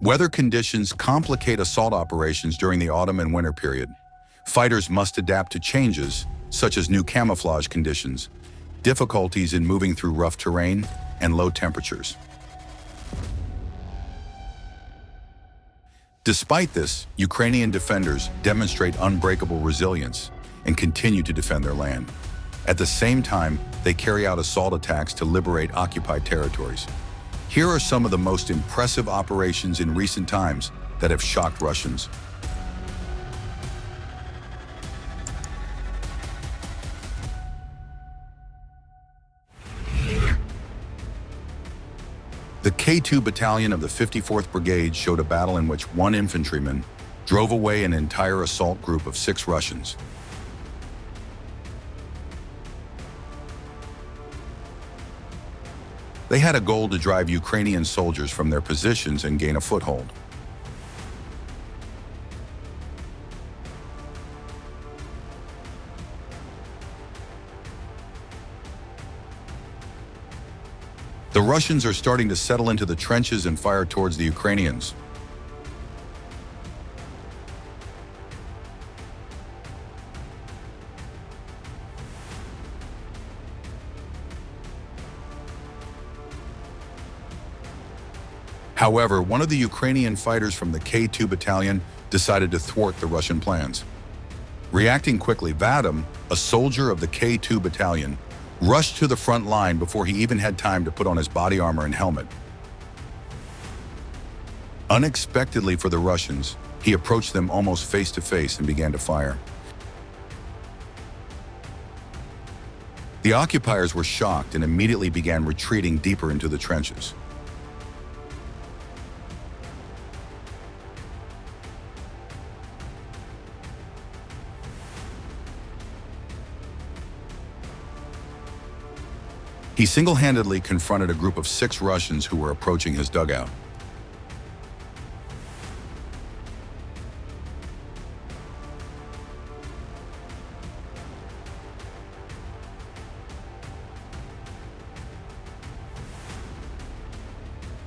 Weather conditions complicate assault operations during the autumn and winter period. Fighters must adapt to changes, such as new camouflage conditions, difficulties in moving through rough terrain, and low temperatures. Despite this, Ukrainian defenders demonstrate unbreakable resilience and continue to defend their land. At the same time, they carry out assault attacks to liberate occupied territories. Here are some of the most impressive operations in recent times that have shocked Russians. The K2 Battalion of the 54th Brigade showed a battle in which one infantryman drove away an entire assault group of 6 Russians. They had a goal to drive Ukrainian soldiers from their positions and gain a foothold. The Russians are starting to settle into the trenches and fire towards the Ukrainians. However, one of the Ukrainian fighters from the K2 battalion decided to thwart the Russian plans. Reacting quickly, Vadim, a soldier of the K2 battalion, rushed to the front line before he even had time to put on his body armor and helmet. Unexpectedly for the Russians, he approached them almost face to face and began to fire. The occupiers were shocked and immediately began retreating deeper into the trenches. He single-handedly confronted a group of 6 Russians who were approaching his dugout.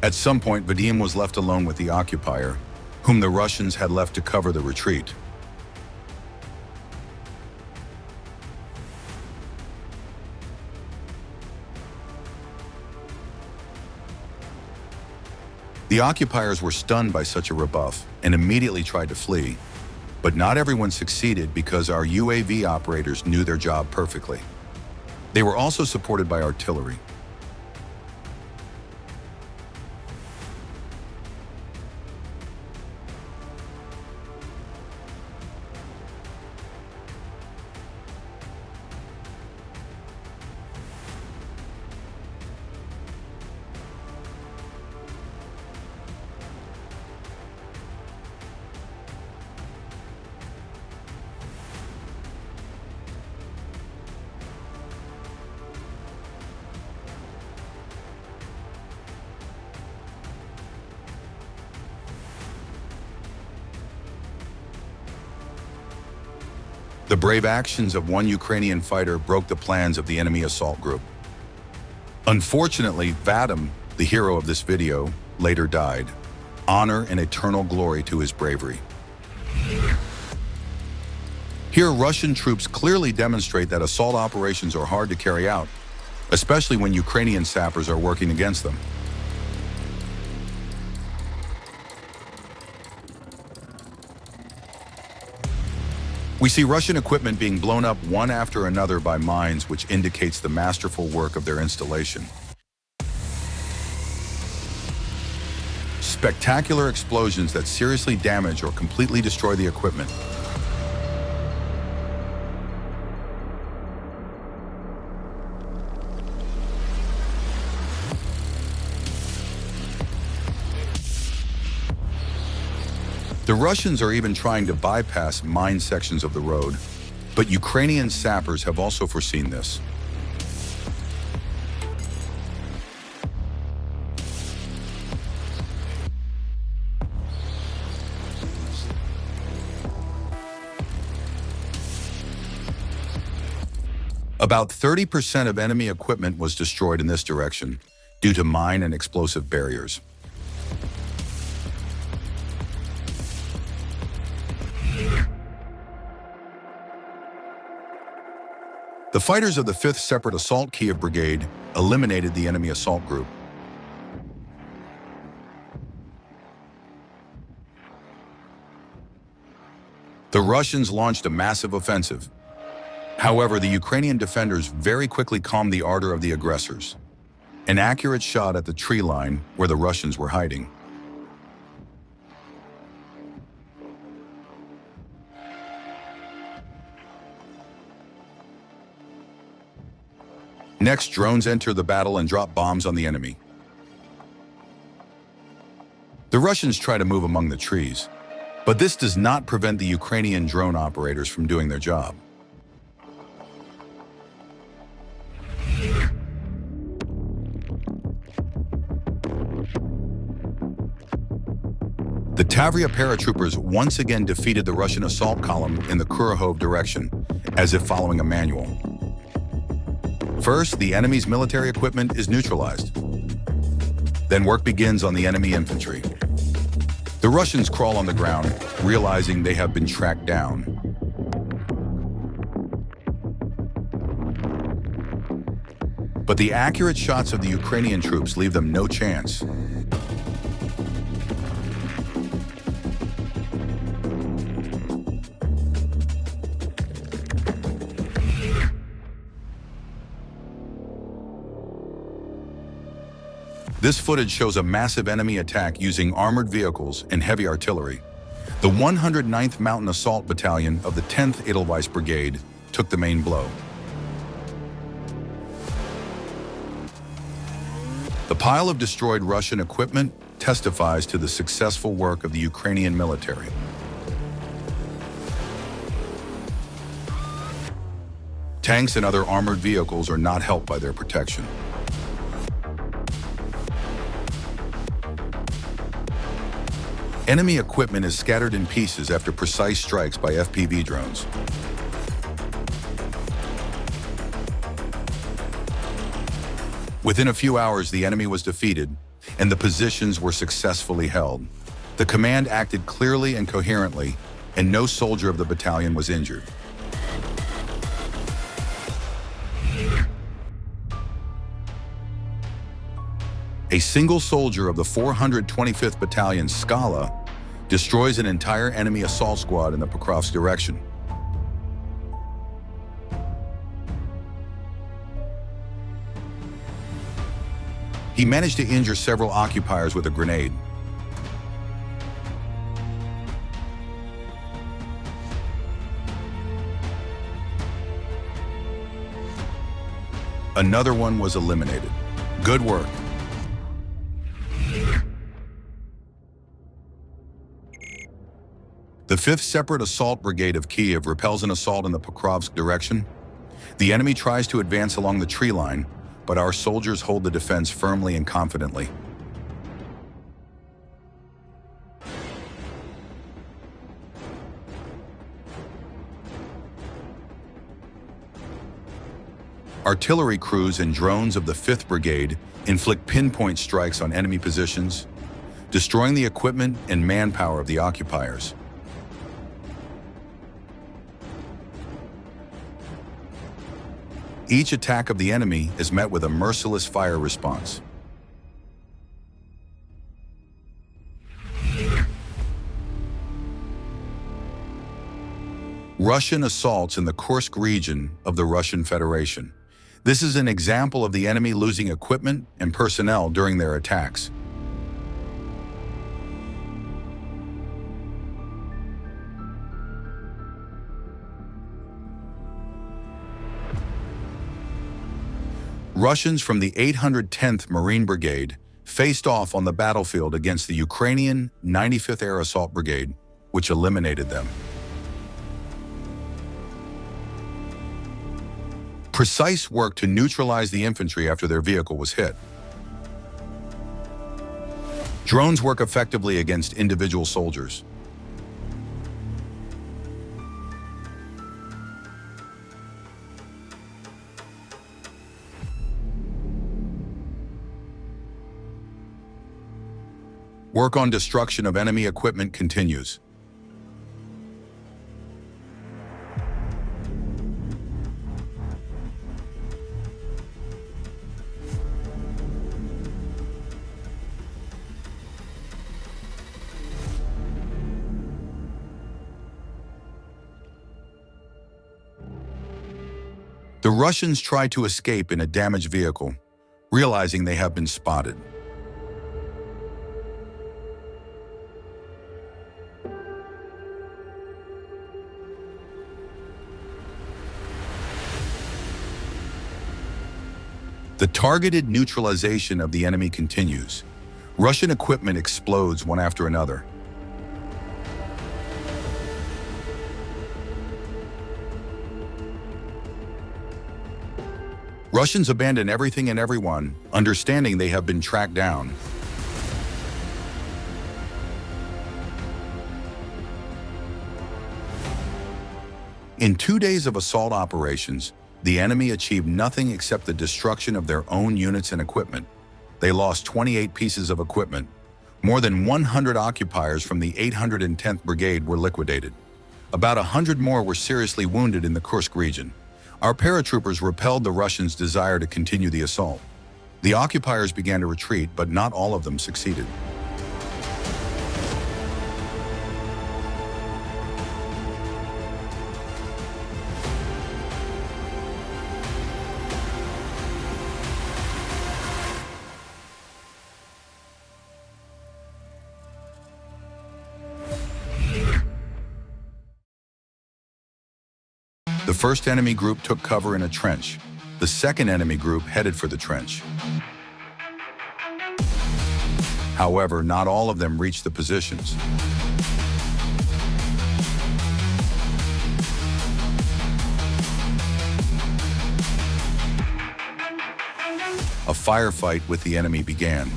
At some point, Vadim was left alone with the occupier, whom the Russians had left to cover the retreat. The occupiers were stunned by such a rebuff and immediately tried to flee, but not everyone succeeded because our UAV operators knew their job perfectly. They were also supported by artillery. The brave actions of one Ukrainian fighter broke the plans of the enemy assault group. Unfortunately, Vadim, the hero of this video, later died. Honor and eternal glory to his bravery. Here, Russian troops clearly demonstrate that assault operations are hard to carry out, especially when Ukrainian sappers are working against them. We see Russian equipment being blown up one after another by mines, which indicates the masterful work of their installation. Spectacular explosions that seriously damage or completely destroy the equipment. The Russians are even trying to bypass mine sections of the road, but Ukrainian sappers have also foreseen this. About 30% of enemy equipment was destroyed in this direction due to mine and explosive barriers. The fighters of the 5th Separate Assault Kiev Brigade eliminated the enemy assault group. The Russians launched a massive offensive. However, the Ukrainian defenders very quickly calmed the ardor of the aggressors. An accurate shot at the tree line where the Russians were hiding. Next, drones enter the battle and drop bombs on the enemy. The Russians try to move among the trees, but this does not prevent the Ukrainian drone operators from doing their job. The Tavria paratroopers once again defeated the Russian assault column in the Kurahov direction, as if following a manual. First, the enemy's military equipment is neutralized. Then work begins on the enemy infantry. The Russians crawl on the ground, realizing they have been tracked down. But the accurate shots of the Ukrainian troops leave them no chance. This footage shows a massive enemy attack using armored vehicles and heavy artillery. The 109th Mountain Assault Battalion of the 10th Edelweiss Brigade took the main blow. The pile of destroyed Russian equipment testifies to the successful work of the Ukrainian military. Tanks and other armored vehicles are not helped by their protection. Enemy equipment is scattered in pieces after precise strikes by FPV drones. Within a few hours, the enemy was defeated, and the positions were successfully held. The command acted clearly and coherently, and no soldier of the battalion was injured. A single soldier of the 425th Battalion, Scala, destroys an entire enemy assault squad in the Pokrovsk direction. He managed to injure several occupiers with a grenade. Another one was eliminated. Good work. The 5th Separate Assault Brigade of Kiev repels an assault in the Pokrovsk direction. The enemy tries to advance along the tree line, but our soldiers hold the defense firmly and confidently. Artillery crews and drones of the 5th Brigade inflict pinpoint strikes on enemy positions, destroying the equipment and manpower of the occupiers. Each attack of the enemy is met with a merciless fire response. Russian assaults in the Kursk region of the Russian Federation. This is an example of the enemy losing equipment and personnel during their attacks. Russians from the 810th Marine Brigade faced off on the battlefield against the Ukrainian 95th Air Assault Brigade, which eliminated them. Precise work to neutralize the infantry after their vehicle was hit. Drones work effectively against individual soldiers. Work on destruction of enemy equipment continues. The Russians try to escape in a damaged vehicle, realizing they have been spotted. The targeted neutralization of the enemy continues. Russian equipment explodes one after another. Russians abandon everything and everyone, understanding they have been tracked down. In 2 days of assault operations, the enemy achieved nothing except the destruction of their own units and equipment. They lost 28 pieces of equipment. More than 100 occupiers from the 810th Brigade were liquidated. About 100 more were seriously wounded in the Kursk region. Our paratroopers repelled the Russians' desire to continue the assault. The occupiers began to retreat, but not all of them succeeded. The first enemy group took cover in a trench. The second enemy group headed for the trench. However, not all of them reached the positions. A firefight with the enemy began.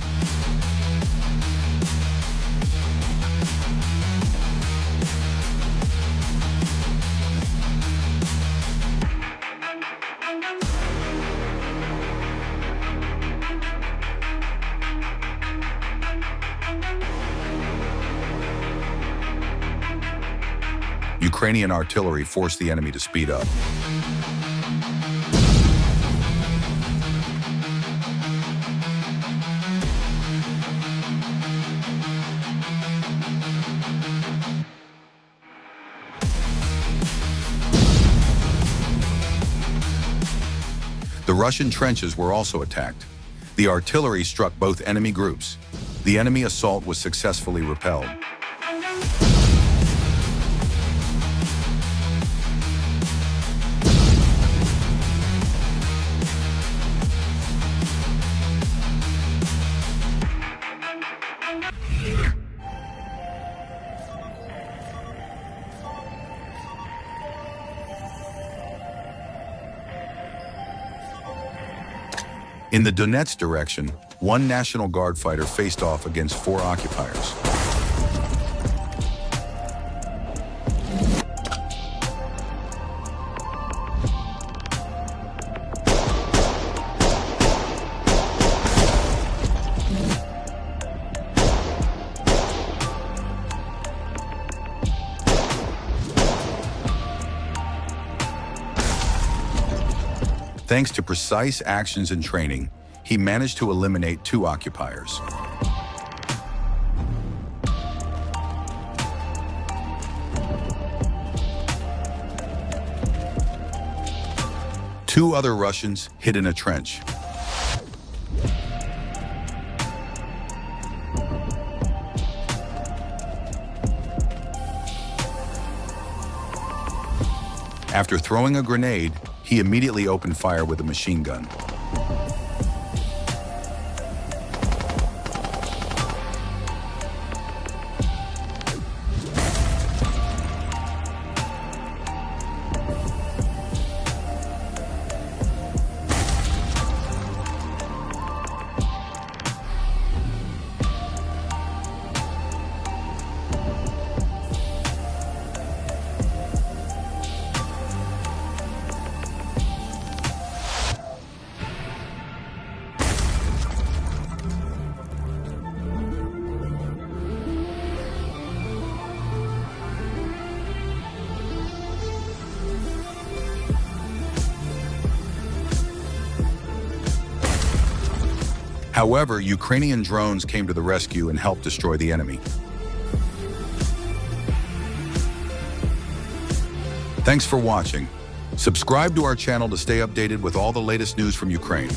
Ukrainian artillery forced the enemy to speed up. The Russian trenches were also attacked. The artillery struck both enemy groups. The enemy assault was successfully repelled. In the Donetsk direction, one National Guard fighter faced off against 4 occupiers. Thanks to precise actions and training, he managed to eliminate 2 occupiers. Two other Russians hid in a trench. After throwing a grenade, he immediately opened fire with a machine gun. However, Ukrainian drones came to the rescue and helped destroy the enemy. Thanks for watching. Subscribe to our channel to stay updated with all the latest news from Ukraine.